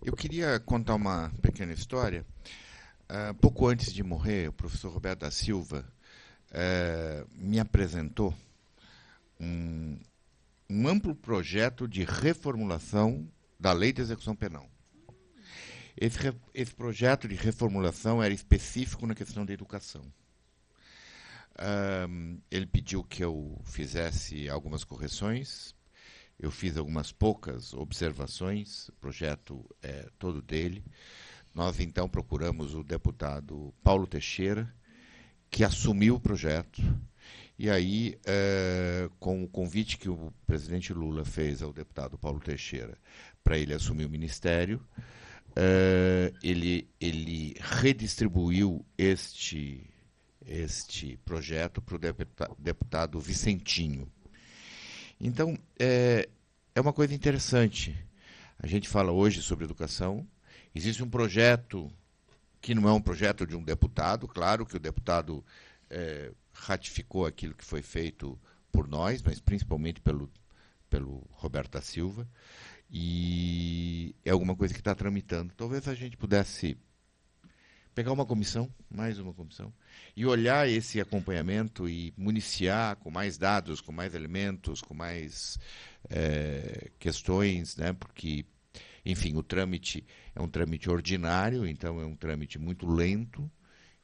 Eu queria contar uma pequena história. Pouco antes de morrer, o professor Roberto da Silva me apresentou um amplo projeto de reformulação da Lei de Execução Penal. Esse projeto de reformulação era específico na questão da educação. Ele pediu que eu fizesse algumas correções. Eu fiz algumas poucas observações. O projeto é todo dele. Nós, então, procuramos o deputado Paulo Teixeira, que assumiu o projeto. E aí, com o convite que o presidente Lula fez ao deputado Paulo Teixeira para ele assumir o ministério, ele redistribuiu este projeto para o deputado Vicentinho. Então, é uma coisa interessante. A gente fala hoje sobre educação. Existe um projeto que não é um projeto de um deputado. Claro que o deputado ratificou aquilo que foi feito por nós, mas principalmente pelo Roberto da Silva. E é alguma coisa que está tramitando. Talvez a gente pudesse pegar uma comissão, mais uma comissão, e olhar esse acompanhamento e municiar com mais dados, com mais elementos, com mais questões, né? Porque, enfim, o trâmite é um trâmite ordinário, então é um trâmite muito lento,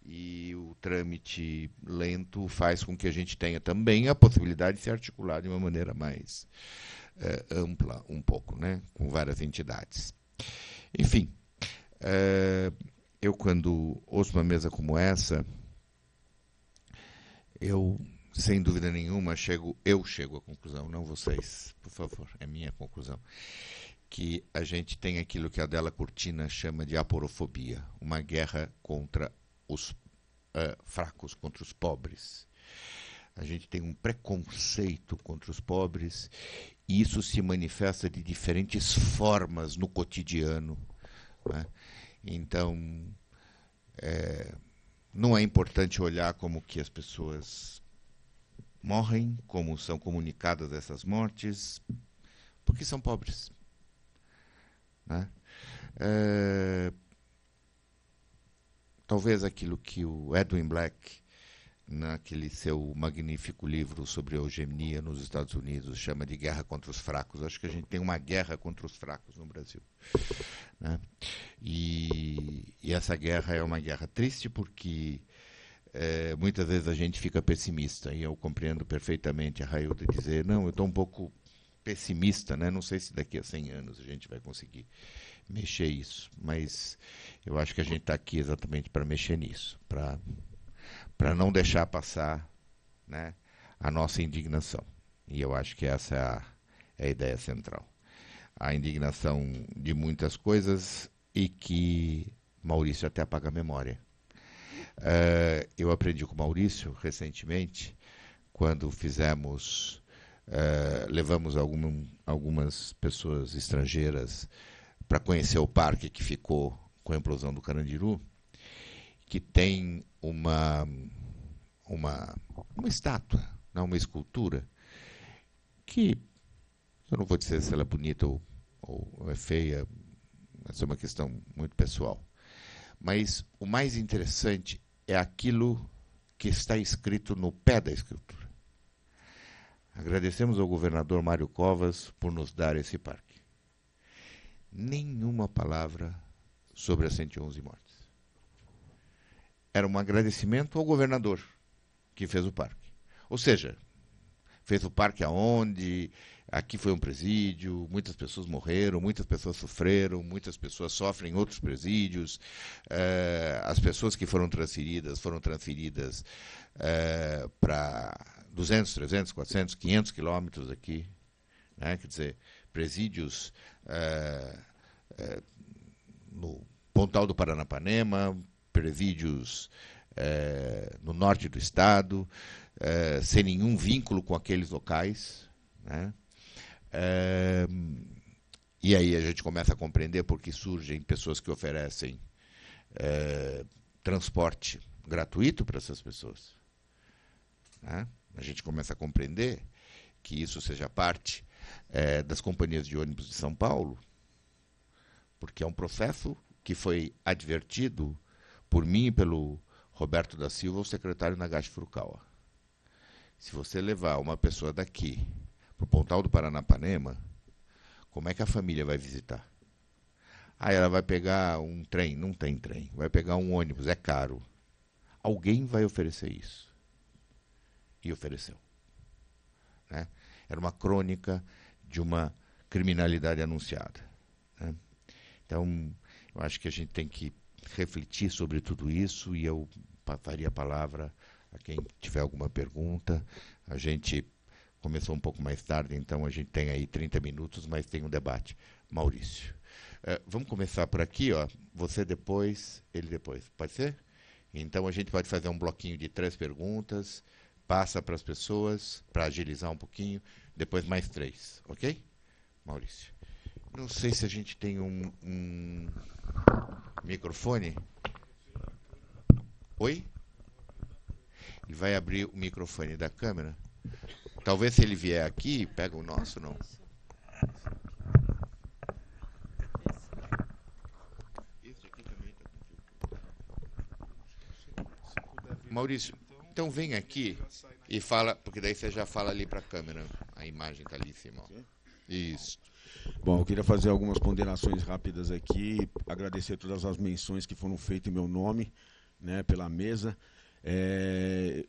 e o trâmite lento faz com que a gente tenha também a possibilidade de se articular de uma maneira mais ampla, um pouco, né? Com várias entidades. Enfim, eu, quando ouço uma mesa como essa, eu, sem dúvida nenhuma, chego à conclusão, não vocês, por favor, é minha conclusão, que a gente tem aquilo que a Adela Cortina chama de aporofobia, uma guerra contra os fracos, contra os pobres. A gente tem um preconceito contra os pobres, e isso se manifesta de diferentes formas no cotidiano, né? Então, não é importante olhar como que as pessoas morrem, como são comunicadas essas mortes, porque são pobres, né? Talvez aquilo que o Edwin Black, naquele seu magnífico livro sobre eugenia nos Estados Unidos, chama de guerra contra os fracos. Acho que a gente tem uma guerra contra os fracos no Brasil, né? E essa guerra é uma guerra triste porque muitas vezes a gente fica pessimista, e eu compreendo perfeitamente a Railda dizer, não, eu estou um pouco pessimista, né? Não sei se daqui a 100 anos a gente vai conseguir mexer isso, mas eu acho que a gente está aqui exatamente para mexer nisso, para não deixar passar, né, a nossa indignação. E eu acho que essa é a ideia central. A indignação de muitas coisas e que Maurício até apaga a memória. Eu aprendi com o Maurício recentemente, quando levamos algumas pessoas estrangeiras para conhecer o parque que ficou com a implosão do Carandiru, que tem uma estátua, não, uma escultura, que eu não vou dizer se ela é bonita ou é feia, essa é uma questão muito pessoal. Mas o mais interessante é aquilo que está escrito no pé da escultura. Agradecemos ao governador Mário Covas por nos dar esse parque. Nenhuma palavra sobre as 111 mortes. Era um agradecimento ao governador que fez o parque. Ou seja, fez o parque aonde, aqui foi um presídio, muitas pessoas morreram, muitas pessoas sofreram, muitas pessoas sofrem em outros presídios, as pessoas que foram transferidas para 200, 300, 400, 500 quilômetros daqui, né? Quer dizer, presídios no Pontal do Paranapanema, presídios no norte do estado, sem nenhum vínculo com aqueles locais, né? E aí a gente começa a compreender por que surgem pessoas que oferecem transporte gratuito para essas pessoas, né? a gente começa a compreender que isso seja parte das companhias de ônibus de São Paulo, porque é um processo que foi advertido por mim e pelo Roberto da Silva, o secretário Nagashi Furukawa. Se você levar uma pessoa daqui para o Pontal do Paranapanema, como é que a família vai visitar? Ela vai pegar um trem? Não tem trem. Vai pegar um ônibus, é caro. Alguém vai oferecer isso. E ofereceu. Né? Era uma crônica de uma criminalidade anunciada. Né? Então, eu acho que a gente tem que refletir sobre tudo isso e eu passaria a palavra a quem tiver alguma pergunta. A gente começou um pouco mais tarde, então a gente tem aí 30 minutos, mas tem um debate. Maurício. Vamos começar por aqui, ó. Você depois, ele depois. Pode ser? Então a gente pode fazer um bloquinho de 3 perguntas, passa para as pessoas, para agilizar um pouquinho, depois mais 3, ok? Maurício. Não sei se a gente tem um microfone. Oi? Ele vai abrir o microfone da câmera. Talvez se ele vier aqui, pega o nosso, não? Esse aqui também está. Maurício, então vem aqui e fala, porque daí você já fala ali para a câmera. A imagem está ali em cima. Ó. Isso. Bom, eu queria fazer algumas ponderações rápidas aqui, agradecer todas as menções que foram feitas em meu nome, né, pela mesa,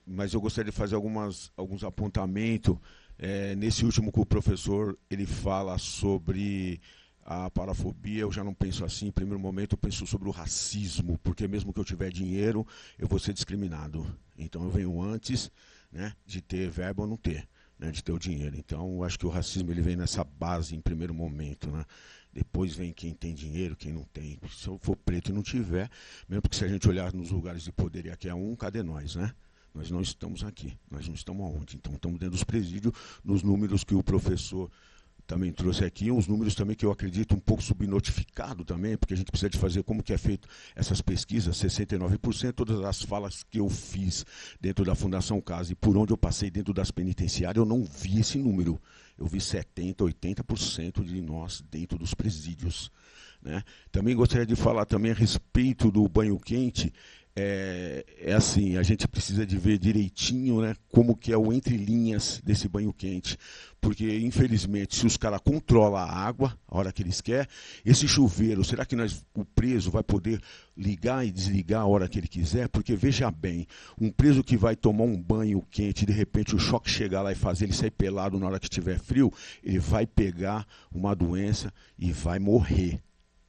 mas eu gostaria de fazer alguns apontamentos. Nesse último que o professor ele fala sobre a parafobia, eu já não penso assim. Em primeiro momento eu penso sobre o racismo, porque mesmo que eu tiver dinheiro, eu vou ser discriminado. Então eu venho antes, né, de ter verba ou não ter. De ter o dinheiro. Então, eu acho que o racismo ele vem nessa base em primeiro momento, né? Depois vem quem tem dinheiro, quem não tem. Se eu for preto e não tiver, mesmo porque se a gente olhar nos lugares de poder e aqui é um, cadê nós, né? Nós não estamos aqui, nós não estamos aonde? Então, estamos dentro dos presídios, nos números que o professor também trouxe aqui, uns números também que eu acredito um pouco subnotificado também, porque a gente precisa de fazer como que é feito essas pesquisas, 69%, todas as falas que eu fiz dentro da Fundação Casa e por onde eu passei dentro das penitenciárias, eu não vi esse número. Eu vi 70%, 80% de nós dentro dos presídios. Né? Também gostaria de falar também a respeito do banho quente. Assim, a gente precisa de ver direitinho, né, como que é o entre linhas desse banho quente, porque infelizmente se os caras controlam a água a hora que eles querem, esse chuveiro, será que o preso vai poder ligar e desligar a hora que ele quiser? Porque veja bem, um preso que vai tomar um banho quente e de repente o choque chegar lá e fazer ele sair pelado na hora que estiver frio, ele vai pegar uma doença e vai morrer.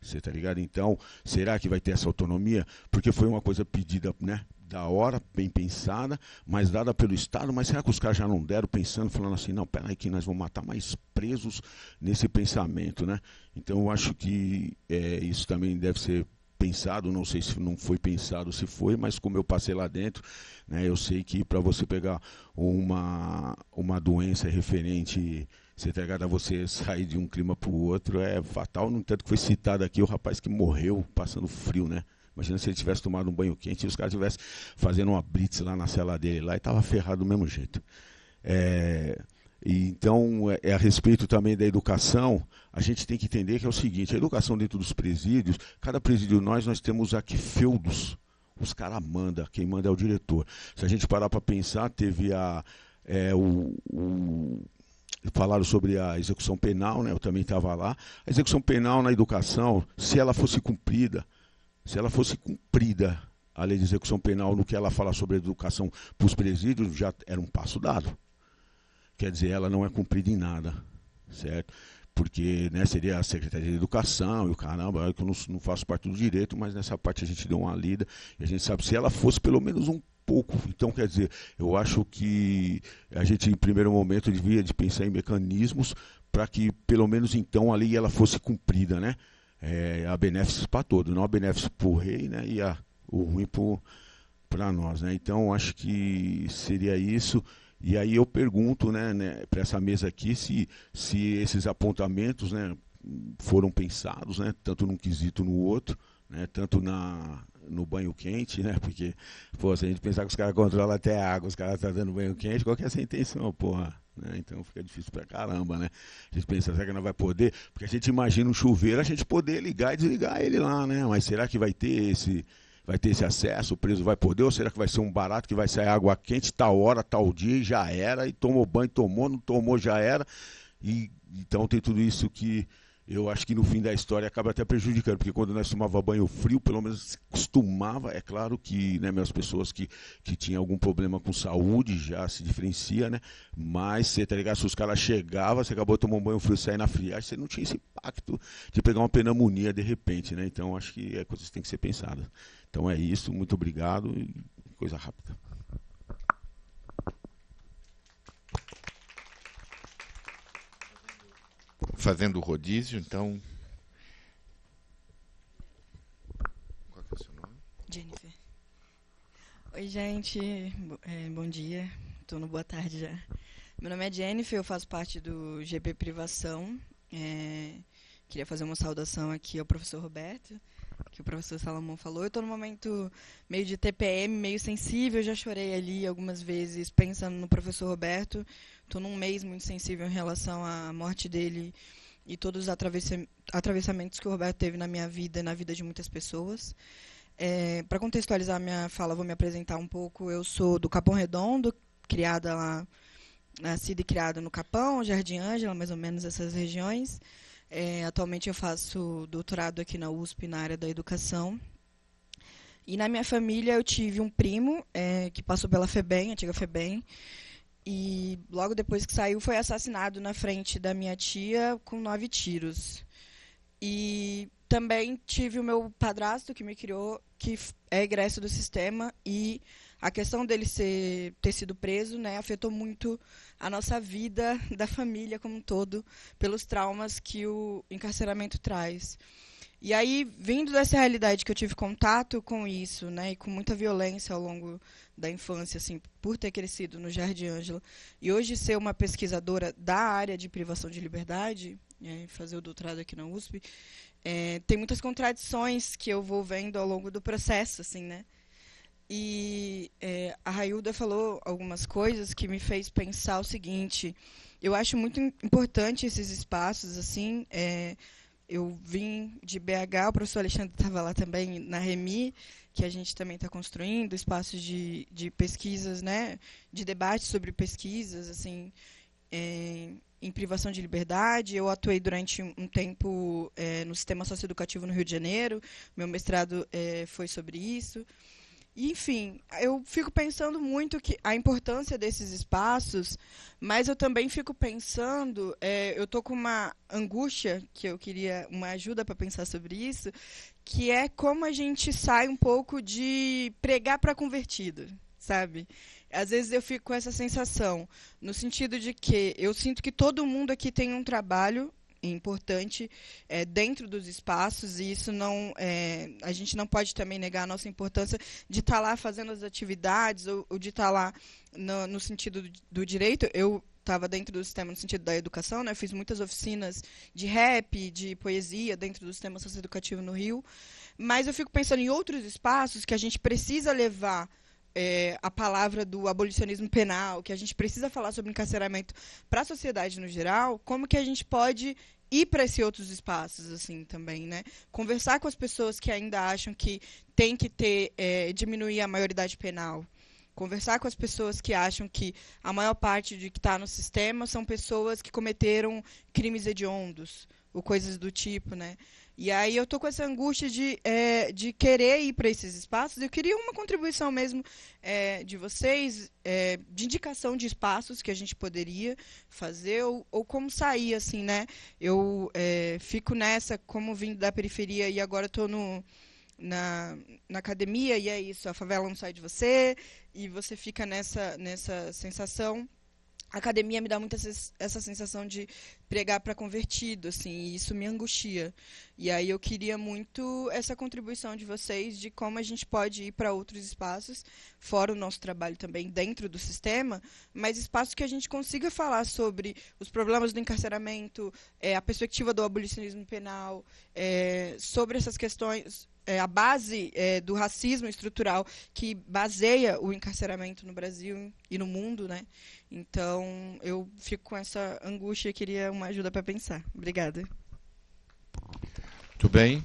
Você tá ligado? Então, será que vai ter essa autonomia? Porque foi uma coisa pedida, né, da hora, bem pensada, mas dada pelo Estado. Mas será que os caras já não deram pensando, falando assim, não, peraí que nós vamos matar mais presos nesse pensamento, né? Então, eu acho que isso também deve ser pensado, não sei se não foi pensado, se foi, mas como eu passei lá dentro, né, eu sei que para você pegar uma doença referente... Você tá ligado? A você sair de um clima para o outro é fatal. No entanto que foi citado aqui o rapaz que morreu passando frio, né? Imagina se ele tivesse tomado um banho quente e os caras estivessem fazendo uma blitz lá na cela dele lá e estava ferrado do mesmo jeito. Então, a respeito também da educação, a gente tem que entender que é o seguinte, a educação dentro dos presídios, cada presídio nós temos aqui feudos. Os caras mandam, quem manda é o diretor. Se a gente parar para pensar, teve falaram sobre a execução penal, né? Eu também estava lá. A execução penal na educação, se ela fosse cumprida, a lei de execução penal no que ela fala sobre a educação para os presídios, já era um passo dado. Quer dizer, ela não é cumprida em nada, certo? Porque, né, seria a Secretaria de Educação e o caramba, que eu não faço parte do direito, mas nessa parte a gente deu uma lida e a gente sabe se ela fosse pelo menos um pouco. Então, quer dizer, eu acho que a gente, em primeiro momento, devia de pensar em mecanismos para que, pelo menos, então, a lei ela fosse cumprida, né? A benefício para todos, não a benefício para o rei, né? E o ruim para nós, né? Então, acho que seria isso. E aí eu pergunto, né para essa mesa aqui se esses apontamentos, né, foram pensados, né, tanto num quesito no outro, né, tanto no banho quente, né? Porque, pô, se a gente pensar que os caras controlam até a água, os caras estão dando banho quente, qual que é essa intenção, porra? Né? Então fica difícil pra caramba, né? A gente pensa, será que não vai poder? Porque a gente imagina um chuveiro, a gente poder ligar e desligar ele lá, né? Mas será que vai ter esse acesso, o preso vai poder, ou será que vai ser um barato que vai sair água quente, tal hora, tal dia, e já era, e tomou banho, tomou, não tomou, já era. E então tem tudo isso que eu acho que no fim da história acaba até prejudicando, porque quando nós tomava banho frio, pelo menos costumava, é claro que, né, as pessoas que tinham algum problema com saúde já se diferencia, né? Mas você, tá ligado? Se os caras chegavam, você acabou de tomar um banho frio e sair na friagem, você não tinha esse impacto de pegar uma pneumonia de repente, né? Então acho que é coisas que tem que ser pensadas. Então é isso, muito obrigado e coisa rápida. Fazendo o rodízio, então. Qual que é o seu nome? Jennifer. Oi, gente. Bom dia. Estou no boa tarde já. Meu nome é Jennifer, eu faço parte do GP Privação. Queria fazer uma saudação aqui ao professor Roberto, que o professor Salomão falou. Eu estou num momento meio de TPM, meio sensível, já chorei ali algumas vezes pensando no professor Roberto. Estou num mês muito sensível em relação à morte dele e todos os atravessamentos que o Roberto teve na minha vida e na vida de muitas pessoas. Para contextualizar a minha fala, vou me apresentar um pouco. Eu sou do Capão Redondo, criada lá, nascida e criada no Capão, Jardim Ângela, mais ou menos essas regiões. Atualmente eu faço doutorado aqui na USP na área da educação. E na minha família eu tive um primo que passou pela FEBEM, antiga FEBEM, e logo depois que saiu foi assassinado na frente da minha tia com 9 tiros. E também tive o meu padrasto que me criou, que é egresso do sistema, e a questão dele ter sido preso, né, afetou muito a nossa vida da família como um todo, pelos traumas que o encarceramento traz. E aí, vindo dessa realidade que eu tive contato com isso, né, e com muita violência ao longo da infância, assim, por ter crescido no Jardim Ângela, e hoje ser uma pesquisadora da área de privação de liberdade, fazer o doutorado aqui na USP, tem muitas contradições que eu vou vendo ao longo do processo, assim, né? E a Railda falou algumas coisas que me fez pensar o seguinte: eu acho muito importante esses espaços, assim. Eu vim de BH, o professor Alexandre estava lá também na REMI, que a gente também está construindo espaços de pesquisas, né, de debate sobre pesquisas, assim, em privação de liberdade. Eu atuei durante um tempo no sistema socioeducativo no Rio de Janeiro, meu mestrado foi sobre isso. E, enfim, eu fico pensando muito a importância desses espaços, mas eu também fico pensando, eu estou com uma angústia, que eu queria uma ajuda para pensar sobre isso, que é como a gente sai um pouco de pregar para convertido, sabe? Às vezes eu fico com essa sensação, no sentido de que eu sinto que todo mundo aqui tem um trabalho importante dentro dos espaços, e isso não a gente não pode também negar a nossa importância de estar lá fazendo as atividades ou de estar lá no sentido do direito. Eu estava dentro do sistema no sentido da educação, né? Eu fiz muitas oficinas de rap, de poesia dentro do sistema socioeducativo no Rio, mas eu fico pensando em outros espaços que a gente precisa levar a palavra do abolicionismo penal, que a gente precisa falar sobre encarceramento para a sociedade no geral. Como que a gente pode ir para esses outros espaços, assim, também, né? Conversar com as pessoas que ainda acham que tem que diminuir a maioridade penal. Conversar com as pessoas que acham que a maior parte de que está no sistema são pessoas que cometeram crimes hediondos, ou coisas do tipo, né? E aí eu estou com essa angústia de querer ir para esses espaços. Eu queria uma contribuição mesmo de vocês, de indicação de espaços que a gente poderia fazer, ou como sair, assim, né? Eu fico nessa, como vindo da periferia, e agora estou na academia, e é isso, a favela não sai de você, e você fica nessa sensação. A academia me dá muito essa sensação de pregar para convertido, assim, e isso me angustia. E aí eu queria muito essa contribuição de vocês, de como a gente pode ir para outros espaços, fora o nosso trabalho também dentro do sistema, mas espaços que a gente consiga falar sobre os problemas do encarceramento, a perspectiva do abolicionismo penal, sobre essas questões, a base do racismo estrutural que baseia o encarceramento no Brasil e no mundo, né? Então, eu fico com essa angústia e queria uma ajuda para pensar. Obrigada. Muito bem.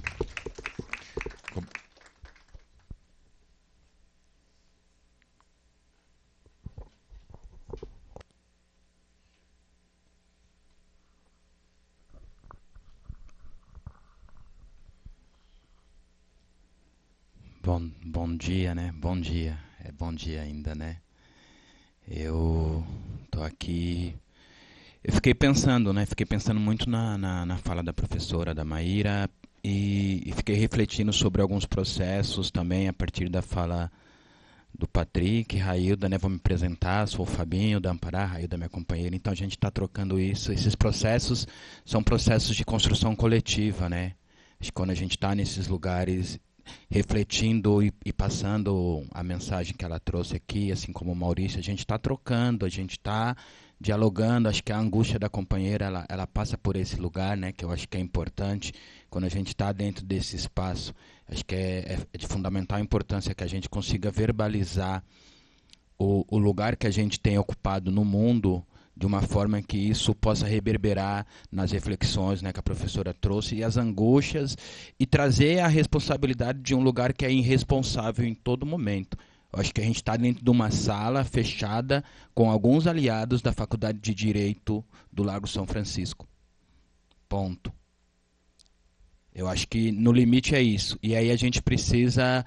Bom dia, né? Bom dia. É bom dia ainda, né? Eu tô aqui. Eu fiquei pensando, né? Fiquei pensando muito na fala da professora, da Maíra, e fiquei refletindo sobre alguns processos também a partir da fala do Patrick, Railda, né? Vou me apresentar, sou o Fabinho da Ampará, Railda minha companheira. Então a gente está trocando isso. Esses processos são processos de construção coletiva, né? Acho que quando a gente está nesses lugares refletindo e passando a mensagem que ela trouxe aqui, assim como o Maurício, a gente está trocando, a gente está dialogando. Acho que a angústia da companheira, ela passa por esse lugar, né, que eu acho que é importante quando a gente está dentro desse espaço. Acho que é de fundamental importância que a gente consiga verbalizar o lugar que a gente tem ocupado no mundo, de uma forma que isso possa reverberar nas reflexões, né, que a professora trouxe, e as angústias, e trazer a responsabilidade de um lugar que é irresponsável em todo momento. Eu acho que a gente está dentro de uma sala fechada com alguns aliados da Faculdade de Direito do Largo São Francisco. Ponto. Eu acho que no limite é isso. E aí a gente precisa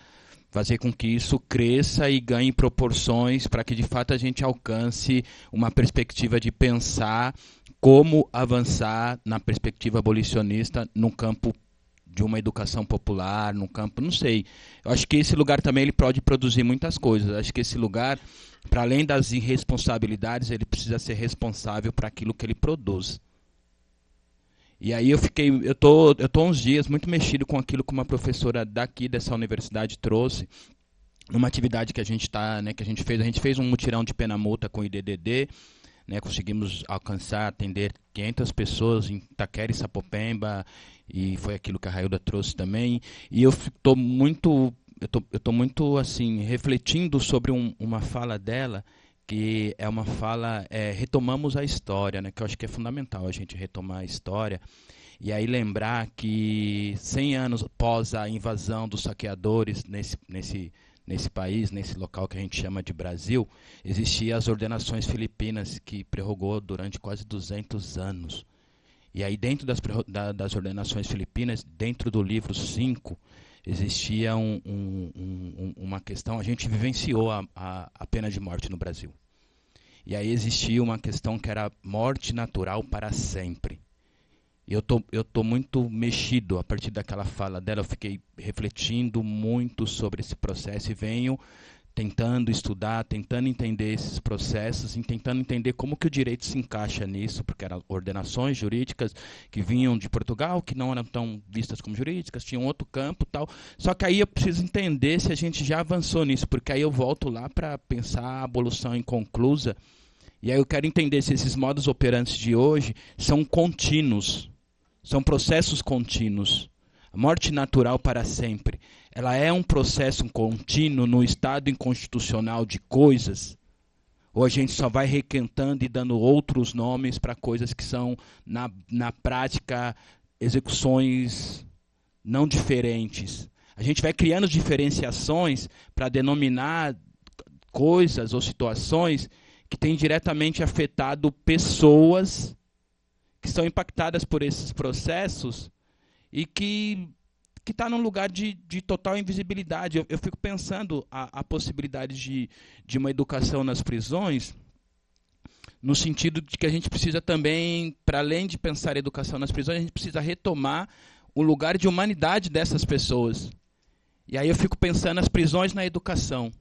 fazer com que isso cresça e ganhe proporções para que de fato a gente alcance uma perspectiva de pensar como avançar na perspectiva abolicionista no campo de uma educação popular, no campo, não sei. Eu acho que esse lugar também ele pode produzir muitas coisas. Eu acho que esse lugar, para além das irresponsabilidades, ele precisa ser responsável para aquilo que ele produz. E aí eu tô uns dias muito mexido com aquilo que uma professora daqui dessa universidade trouxe, numa atividade que a gente fez um mutirão de pena multa com o IDDD, né, conseguimos atender 500 pessoas em Itaquera e Sapopemba, e foi aquilo que a Railda trouxe também. E eu tô muito assim refletindo sobre uma fala dela, que é uma fala, retomamos a história, né, que eu acho que é fundamental a gente retomar a história, e aí lembrar que 100 anos após a invasão dos saqueadores nesse país, nesse local que a gente chama de Brasil, existiam as ordenações filipinas, que prorrogou durante quase 200 anos. E aí dentro das ordenações filipinas, dentro do livro 5, existia uma questão, a gente vivenciou a pena de morte no Brasil. E aí existia uma questão que era morte natural para sempre. E eu tô muito mexido a partir daquela fala dela, eu fiquei refletindo muito sobre esse processo e venho tentando estudar, tentando entender esses processos e tentando entender como que o direito se encaixa nisso, porque eram ordenações jurídicas que vinham de Portugal, que não eram tão vistas como jurídicas, tinham outro campo e tal. Só que aí eu preciso entender se a gente já avançou nisso, porque aí eu volto lá para pensar a abolição inconclusa, e aí eu quero entender se esses modos operantes de hoje são contínuos, são processos contínuos. A morte natural para sempre, ela é um processo contínuo no estado inconstitucional de coisas? Ou a gente só vai requentando e dando outros nomes para coisas que são, na prática, execuções não diferentes? A gente vai criando diferenciações para denominar coisas ou situações que têm diretamente afetado pessoas que são impactadas por esses processos e que está num lugar de total invisibilidade. Eu fico pensando a possibilidade de uma educação nas prisões, no sentido de que a gente precisa também, para além de pensar a educação nas prisões, a gente precisa retomar o lugar de humanidade dessas pessoas. E aí eu fico pensando as prisões na educação,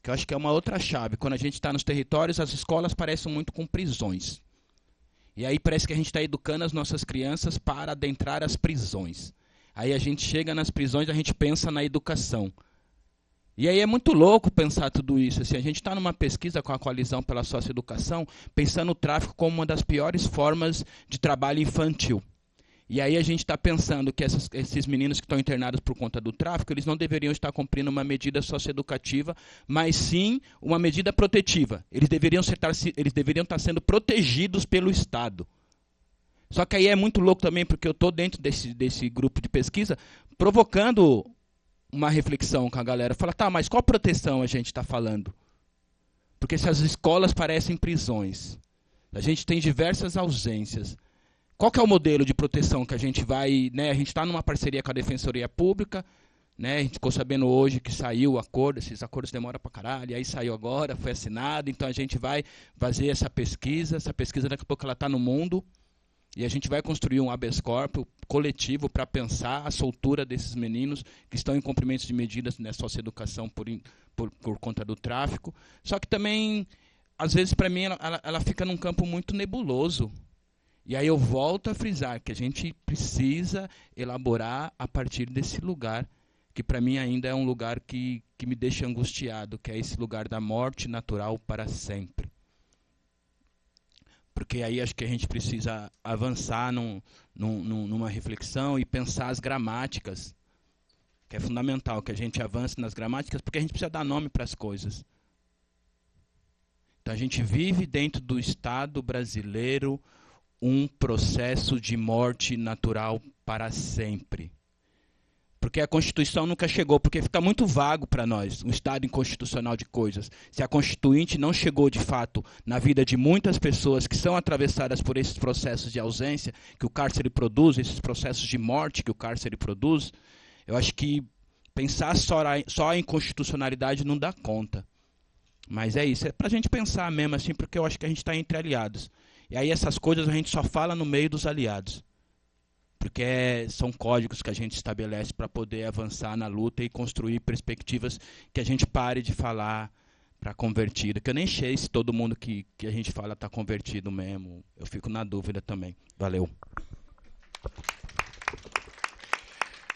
que eu acho que é uma outra chave. Quando a gente está nos territórios, as escolas parecem muito com prisões. E aí parece que a gente está educando as nossas crianças para adentrar as prisões. Aí a gente chega nas prisões, a gente pensa na educação. E aí é muito louco pensar tudo isso. Assim, a gente está numa pesquisa com a Coalizão pela Socioeducação, pensando o tráfico como uma das piores formas de trabalho infantil. E aí a gente está pensando que esses meninos que estão internados por conta do tráfico, eles não deveriam estar cumprindo uma medida socioeducativa, mas sim uma medida protetiva. Eles deveriam estar sendo protegidos pelo Estado. Só que aí é muito louco também, porque eu estou dentro desse grupo de pesquisa, provocando uma reflexão com a galera. Fala, tá, mas qual proteção a gente está falando? Porque essas escolas parecem prisões. A gente tem diversas ausências. Qual que é o modelo de proteção que a gente vai... Né, a gente está numa parceria com a Defensoria Pública, né, a gente ficou sabendo hoje que saiu o acordo, esses acordos demoram pra caralho, aí saiu agora, foi assinado, então a gente vai fazer essa pesquisa daqui a pouco ela está no mundo, e a gente vai construir um habeas corpus coletivo para pensar a soltura desses meninos que estão em cumprimentos de medidas na socioeducação por conta do tráfico. Só que também, às vezes, para mim, ela fica num campo muito nebuloso. E aí eu volto a frisar que a gente precisa elaborar a partir desse lugar, que para mim ainda é um lugar que me deixa angustiado, que é esse lugar da morte natural para sempre. Porque aí acho que a gente precisa avançar numa reflexão e pensar as gramáticas, que é fundamental que a gente avance nas gramáticas, porque a gente precisa dar nome para as coisas. Então a gente vive dentro do Estado brasileiro um processo de morte natural para sempre. Porque a Constituição nunca chegou, porque fica muito vago para nós, um Estado inconstitucional de coisas. Se a Constituinte não chegou, de fato, na vida de muitas pessoas que são atravessadas por esses processos de ausência que o cárcere produz, esses processos de morte que o cárcere produz, eu acho que pensar só em constitucionalidade não dá conta. Mas é isso, é para a gente pensar mesmo, assim, porque eu acho que a gente está entre aliados. E aí essas coisas a gente só fala no meio dos aliados. Porque são códigos que a gente estabelece para poder avançar na luta e construir perspectivas que a gente pare de falar para convertido. Que eu nem sei se todo mundo que a gente fala está convertido mesmo. Eu fico na dúvida também. Valeu.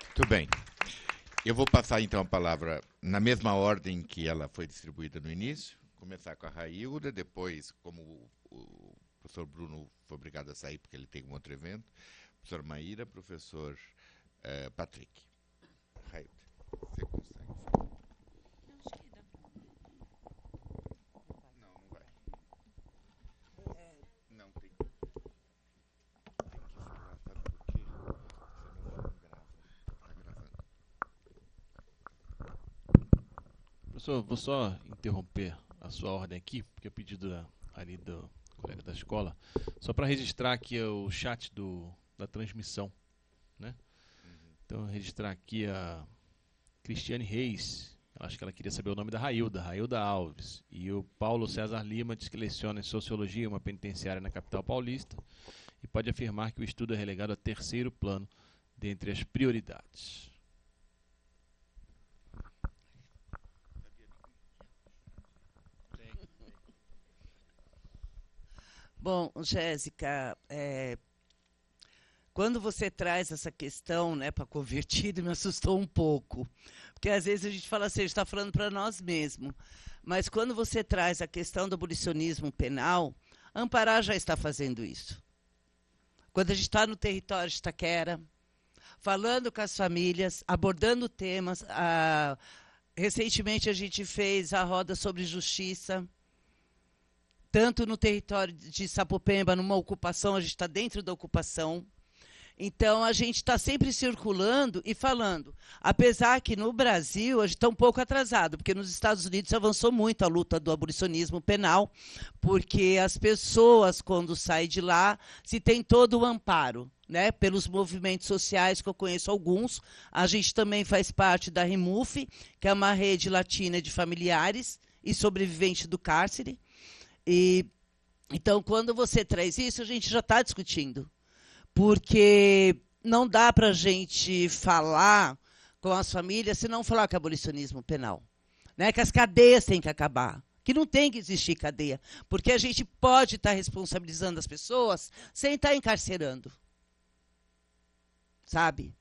Muito bem. Eu vou passar então a palavra na mesma ordem que ela foi distribuída no início. Começar com a Railda, depois, como o professor Bruno foi obrigado a sair porque ele tem um outro evento, professor Maíra, professor Patrick. Railda, você consegue? Não, não vai. Não, tem que falar, sabe por quê? Senão não grava. Está gravando. Professor, vou só interromper a sua ordem aqui, porque é pedido ali do colega da escola, só para registrar aqui o chat da transmissão, né? Então, registrar aqui a Cristiane Reis, acho que ela queria saber o nome da Railda Alves, e o Paulo César Lima diz que leciona em Sociologia, uma penitenciária na capital paulista, e pode afirmar que o estudo é relegado a terceiro plano dentre as prioridades. Bom, Jéssica, quando você traz essa questão, né, para convertido, me assustou um pouco. Porque às vezes a gente fala assim, a gente está falando para nós mesmos. Mas quando você traz a questão do abolicionismo penal, Ampará já está fazendo isso. Quando a gente está no território de Itaquera, falando com as famílias, abordando temas. Recentemente a gente fez a roda sobre justiça, tanto no território de Sapopemba, numa ocupação, a gente está dentro da ocupação. Então, a gente está sempre circulando e falando. Apesar que no Brasil a gente está um pouco atrasado, porque nos Estados Unidos avançou muito a luta do abolicionismo penal, porque as pessoas, quando saem de lá, se tem todo o amparo, né, pelos movimentos sociais, que eu conheço alguns. A gente também faz parte da REMUF, que é uma rede latina de familiares e sobreviventes do cárcere. Então, quando você traz isso, a gente já está discutindo. Porque não dá para a gente falar com as famílias se não falar com o abolicionismo penal. Né? Que as cadeias têm que acabar. Que não tem que existir cadeia. Porque a gente pode estar responsabilizando as pessoas sem estar encarcerando. Sabe?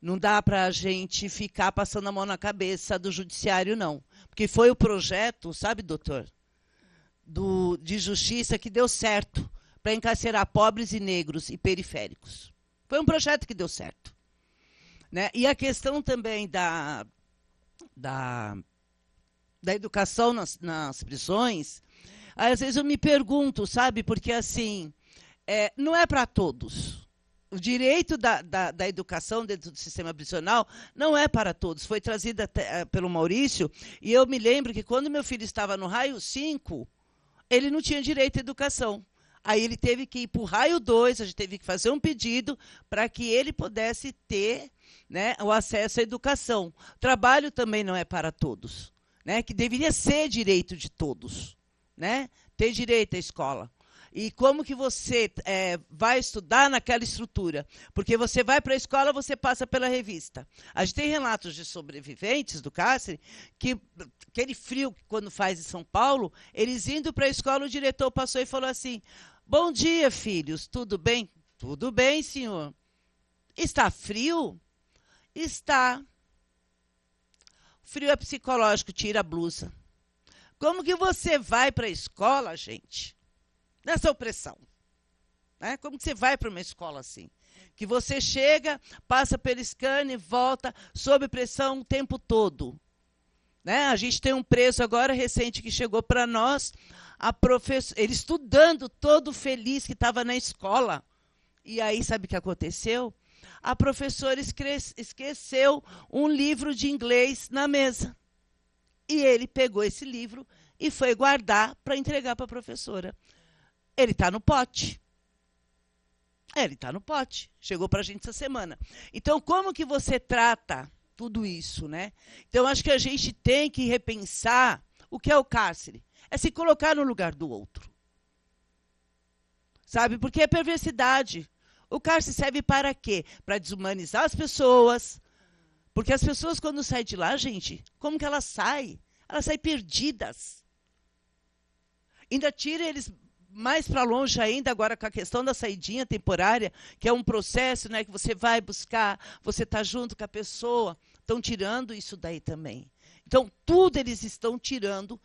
Não dá para a gente ficar passando a mão na cabeça do judiciário, não. Porque foi o projeto, sabe, doutor? De justiça que deu certo para encarcerar pobres e negros e periféricos. Foi um projeto que deu certo. Né? E a questão também da educação nas prisões, às vezes eu me pergunto, sabe, porque assim, não é para todos. O direito da educação dentro do sistema prisional não é para todos. Foi trazida pelo Maurício, e eu me lembro que quando meu filho estava no raio 5, ele não tinha direito à educação. Aí ele teve que ir para o raio 2, a gente teve que fazer um pedido para que ele pudesse ter, né, o acesso à educação. O trabalho também não é para todos, né, que deveria ser direito de todos, né, ter direito à escola. E como que você vai estudar naquela estrutura? Porque você vai para a escola, você passa pela revista. A gente tem relatos de sobreviventes do cárcere que aquele frio que quando faz em São Paulo, eles indo para a escola, o diretor passou e falou assim: bom dia, filhos, tudo bem? Tudo bem, senhor. Está frio? Está. O frio é psicológico, tira a blusa. Como que você vai para a escola, gente? Nessa opressão. Né? Como que você vai para uma escola assim? Que você chega, passa pelo scanner, volta, sob pressão o tempo todo. Né? A gente tem um preso agora recente que chegou para nós, ele estudando, todo feliz que estava na escola. E aí, sabe o que aconteceu? A professora esqueceu um livro de inglês na mesa. E ele pegou esse livro e foi guardar para entregar para a professora. Ele está no pote. Ele está no pote. Chegou para a gente essa semana. Então, como que você trata tudo isso, né? Então, acho que a gente tem que repensar o que é o cárcere. É se colocar no lugar do outro. Sabe? Porque é perversidade. O cárcere serve para quê? Para desumanizar as pessoas. Porque as pessoas, quando saem de lá, gente, como que elas saem? Elas saem perdidas. Ainda tira eles mais para longe ainda, agora com a questão da saidinha temporária, que é um processo, né, que você vai buscar, você está junto com a pessoa, estão tirando isso daí também. Então, tudo eles estão tirando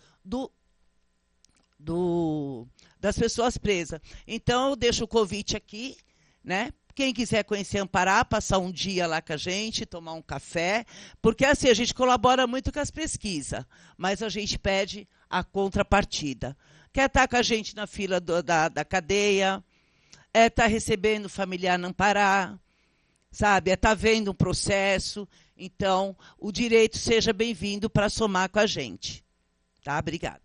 das pessoas presas. Então, eu deixo o convite aqui, né? Quem quiser conhecer Ampará, passar um dia lá com a gente, tomar um café, porque assim, a gente colabora muito com as pesquisas, mas a gente pede a contrapartida. Quer estar com a gente na fila da cadeia, estar recebendo familiar no Ampará, sabe? Estar vendo um processo. Então, o direito seja bem-vindo para somar com a gente. Tá? Obrigado.